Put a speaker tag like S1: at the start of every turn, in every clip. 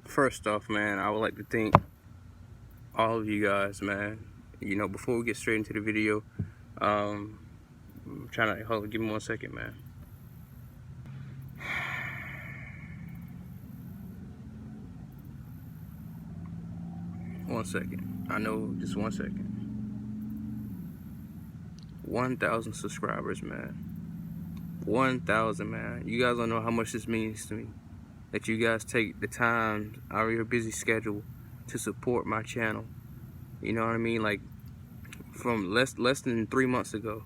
S1: First off, man, I would like to thank all of you guys, man. You know, before we get straight into the video, I'm trying to hold. Give me 1 second, man. One second. I know, just 1 second. 1,000 subscribers, man. 1,000, man. You guys don't know how much this means to me. That you guys take the time out of your busy schedule to support my channel. You know what I mean? Like, from less than 3 months ago,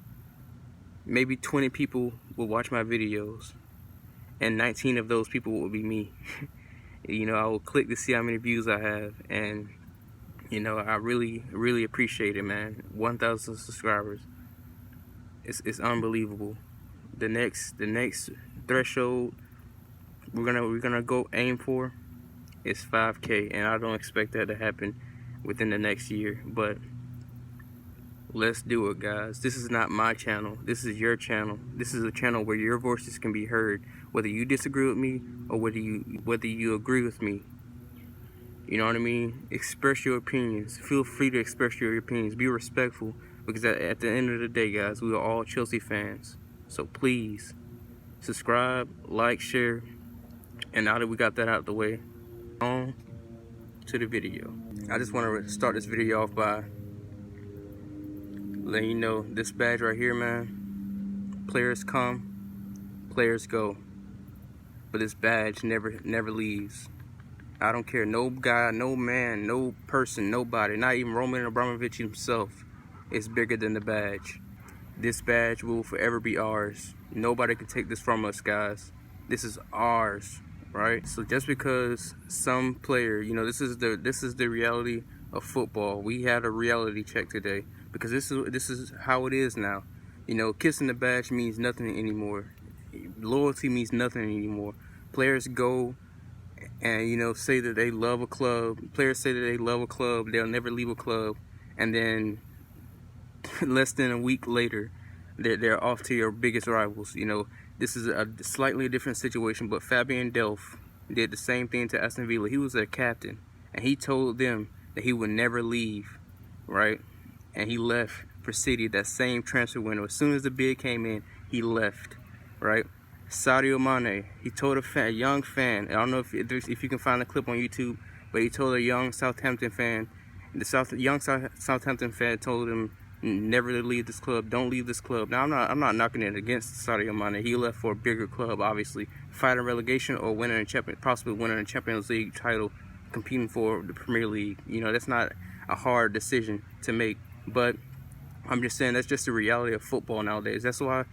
S1: maybe 20 people will watch my videos, and 19 of those people will be me. You know, I will click to see how many views I have, and you know, I really appreciate it, man. 1,000 subscribers. It's unbelievable. The next threshold we're gonna go aim for is 5K, and I don't expect that to happen within the next year, but let's do it, guys. This is not my channel. This is your channel. This is a channel where your voices can be heard, whether you disagree with me or whether you agree with me. You know what I mean? Express your opinions. Feel free to express your opinions. Be respectful, because at the end of the day, guys, we are all Chelsea fans. So please subscribe, like, share, and now that we got that out of the way, on to the video. I just want to start this video off by letting you know this badge right here, man. Players come, players go, but this badge never leaves. I don't care, no guy, no man, no person, nobody, not even Roman Abramovich himself is bigger than the badge. This badge will forever be ours. Nobody can take this from us, guys. This is ours, right? So just because some player, you know, this is the reality of football. We had a reality check today, because this is how it is now. You know, kissing the badge means nothing anymore. Loyalty means nothing anymore. Players go and, you know, say that they love a club. Players say that they love a club, they'll never leave a club, and then less than a week later, they're off to your biggest rivals. You know, this is a slightly different situation, but Fabian Delph did the same thing to Aston Villa. He was their captain, and he told them that he would never leave, right? And he left for City that same transfer window. As soon as the bid came in, he left, right? Sadio Mane, he told a young fan, I don't know if you can find the clip on YouTube, but he told a young Southampton fan, young Southampton fan told him never to leave this club, don't leave this club. Now I'm not knocking it against Sadio Mane. He left for a bigger club, obviously, fighting relegation or possibly winning a Champions League title, competing for the Premier League. You know, that's not a hard decision to make, but I'm just saying that's just the reality of football nowadays. That's why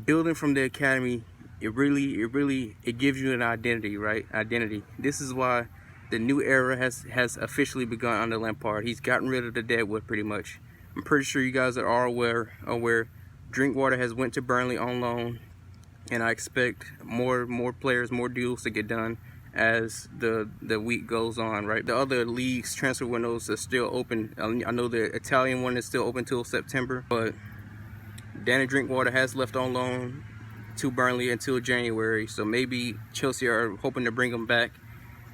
S1: building from the academy, it gives you an identity, right? Identity. This is why the new era has officially begun under Lampard. He's gotten rid of the deadwood pretty much. I'm pretty sure you guys are aware Drinkwater has went to Burnley on loan, and I expect more players, more deals to get done as the week goes on, right? The other leagues transfer windows are still open. I know the Italian one is still open till September, but Danny Drinkwater has left on loan to Burnley until January, so maybe Chelsea are hoping to bring him back,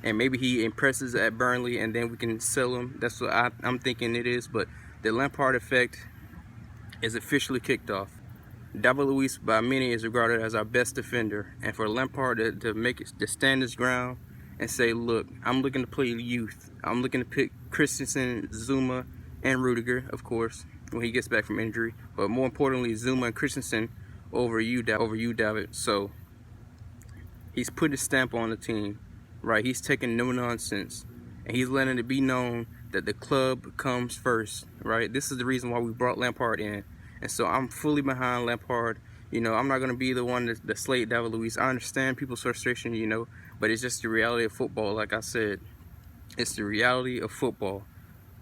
S1: and maybe he impresses at Burnley and then we can sell him. That's what I'm thinking it is. But the Lampard effect is officially kicked off. David Luiz by many is regarded as our best defender, and for Lampard to stand his ground and say, look, I'm looking to play youth. I'm looking to pick Christensen, Zuma, and Rudiger, of course, when he gets back from injury, but more importantly, Zuma and Christensen over you, David. So he's put his stamp on the team, right? He's taking no nonsense, and he's letting it be known that the club comes first, right? This is the reason why we brought Lampard in, and so I'm fully behind Lampard. You know, I'm not going to be the one that slate David Luiz. I understand people's frustration, you know, but it's just the reality of football. Like I said, it's the reality of football.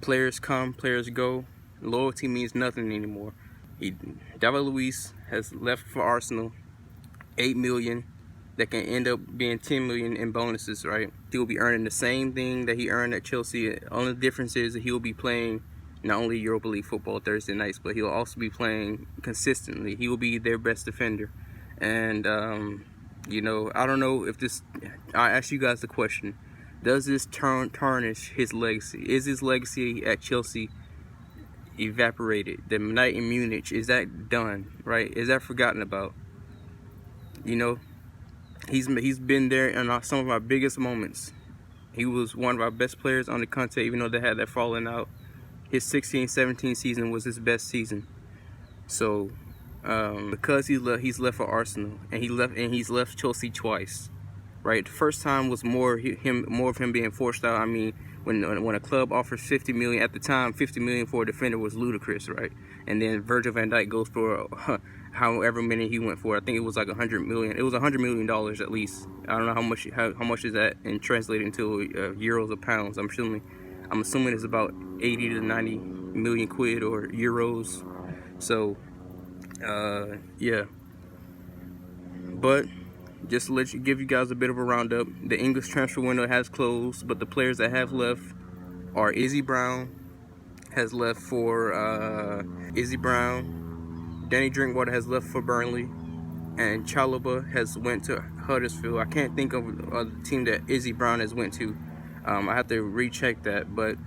S1: Players come, players go. Loyalty means nothing anymore. David Luiz has left for Arsenal, 8 million. That can end up being 10 million in bonuses, right? He will be earning the same thing that he earned at Chelsea. Only difference is that he will be playing not only Europa League football Thursday nights, but he'll also be playing consistently. He will be their best defender. And, you know, I don't know if this, I ask you guys the question, Does this tarnish his legacy? Is his legacy at Chelsea evaporated? The night in Munich, is that done, right? Is that forgotten about? You know, he's been there in some of our biggest moments. He was one of our best players under Conte, even though they had that falling out. His 16-17 season was his best season. So because he's left for Arsenal, and he's left Chelsea twice, right? The first time was more of him being forced out. I mean, when a club offers 50 million at the time, 50 million for a defender was ludicrous, right? And then Virgil van Dijk goes for however many he went for. I think it was like 100 million. It was $100 million at least. I don't know how much is that and translated into euros or pounds. I'm assuming it's about 80 to 90 million quid or euros. So yeah, but just to give you guys a bit of a roundup, the English transfer window has closed, but the players that have left are Izzy Brown has left for Izzy Brown, Danny Drinkwater has left for Burnley, and Chalobah has went to Huddersfield. I can't think of a team that Izzy Brown has went to. I have to recheck that, but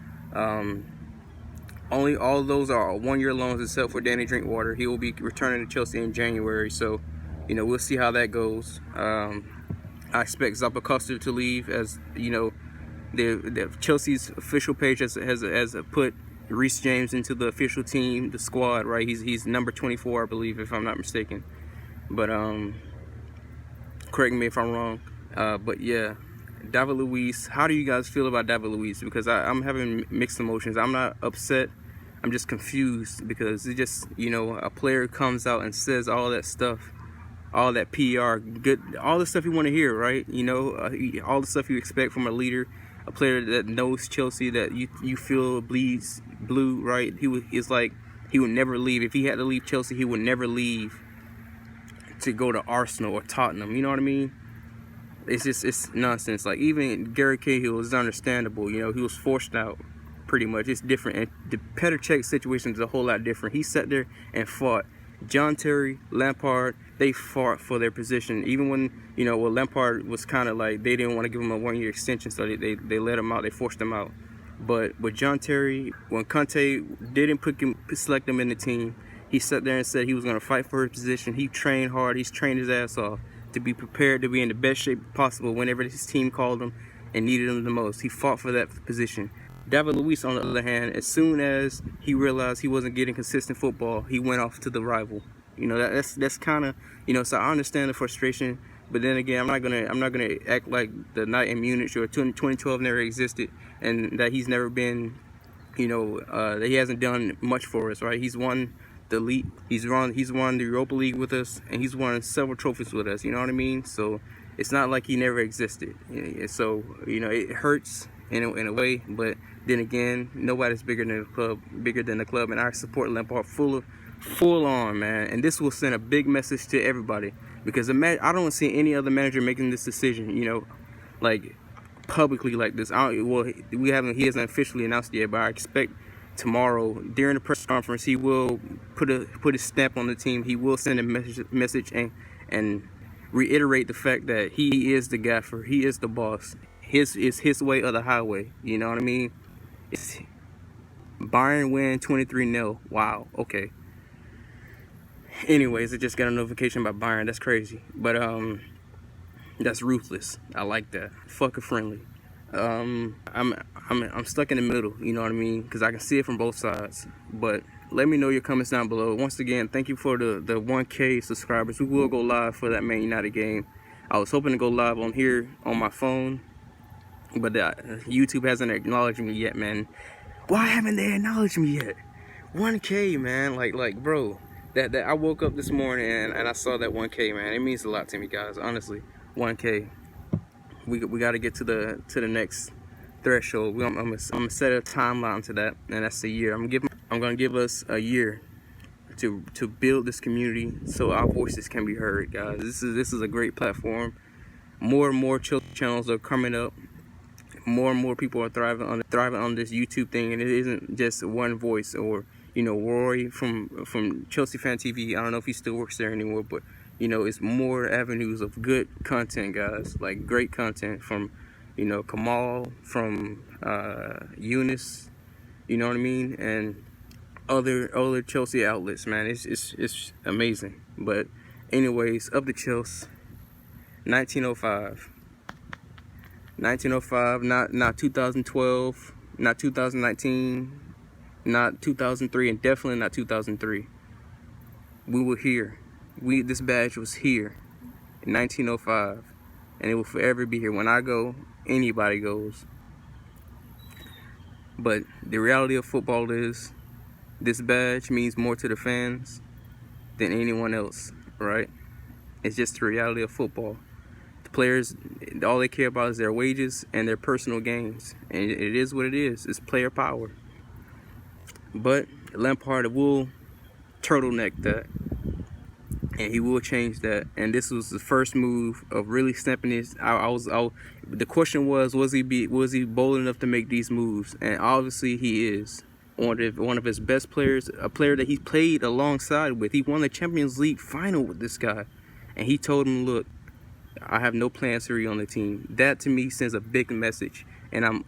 S1: only all of those are 1-year loans except for Danny Drinkwater. He will be returning to Chelsea in January, so you know, we'll see how that goes. I expect Zappacosta to leave, as you know, the Chelsea's official page has put Reece James into the official team, the squad, right? He's number 24, I believe, if I'm not mistaken. But correct me if I'm wrong. But yeah, David Luiz. How do you guys feel about David Luiz? Because I'm having mixed emotions. I'm not upset. I'm just confused because it just, you know, a player comes out and says all that stuff, all that PR, good, all the stuff you want to hear, right? You know, all the stuff you expect from a leader, a player that knows Chelsea, that you feel bleeds blue, right? He's like, he would never leave. If he had to leave Chelsea, he would never leave to go to Arsenal or Tottenham. You know what I mean? It's nonsense. Like, even Gary Cahill is understandable. You know, he was forced out. Pretty much, it's different. And the Petr Cech situation is a whole lot different. He sat there and fought. John Terry, Lampard, they fought for their position. Even when, you know, Lampard was kind of like, they didn't want to give him a 1-year extension, so they let him out, they forced him out. But with John Terry, when Conte didn't select him in the team, he sat there and said he was going to fight for his position. He trained hard, he's trained his ass off to be prepared to be in the best shape possible whenever his team called him and needed him the most. He fought for that position. David Luiz, on the other hand, as soon as he realized he wasn't getting consistent football, he went off to the rival. You know, that's kind of, you know, so I understand the frustration, but then again, I'm not gonna act like the night in Munich or 2012 never existed, and that he's never been, you know, that he hasn't done much for us, right? He's won the league, he's won the Europa League with us, and he's won several trophies with us. You know what I mean? So it's not like he never existed. So, you know, it hurts in a way, but then again, nobody's bigger than the club, and I support Lampard full on, man. And this will send a big message to everybody, because I don't see any other manager making this decision, you know, like publicly like this. He hasn't officially announced it yet, but I expect tomorrow during the press conference he will put his stamp on the team. He will send a message and reiterate the fact that he is the gaffer, he is the boss. His way or the highway. You know what I mean? It's Bayern win 23-0. Wow. Okay. Anyways, I just got a notification about Bayern. That's crazy. But that's ruthless. I like that. Fucker friendly. I'm stuck in the middle. You know what I mean? Because I can see it from both sides. But let me know your comments down below. Once again, thank you for the 1K subscribers. We will go live for that Man United game. I was hoping to go live on here on my phone, but YouTube hasn't acknowledged me yet, man. Why haven't they acknowledged me yet? 1K, man. Like, bro. That I woke up this morning and I saw that 1K, man. It means a lot to me, guys. Honestly, 1K. We got to get to the next threshold. I'm gonna set a timeline to that, and that's a year. I'm gonna give us a year to build this community so our voices can be heard, guys. This is a great platform. More and more channels are coming up. More and more people are thriving on this YouTube thing, and it isn't just one voice. Or, you know, Roy from Chelsea Fan TV. I don't know if he still works there anymore, but you know, it's more avenues of good content, guys. Like great content from you know, Kamal from Eunice, you know what I mean, and other Chelsea outlets, man. It's amazing. But anyways, up to Chelsea. 1905. 1905, not 2012, not 2019, not 2003, and definitely not 2003. We were here. This badge was here in 1905, and it will forever be here. When I go, anybody goes. But the reality of football is, this badge means more to the fans than anyone else, right? It's just the reality of football. The players, all they care about is their wages and their personal gains, and it is what it is. It's player power. But Lampard will turtleneck that, and he will change that. And this was the first move of really stepping his. The question was he bold enough to make these moves? And obviously he is. One of his best players, a player that he played alongside with. He won the Champions League final with this guy, and he told him, "Look, I have no plans to be on the team." That to me sends a big message, and I'm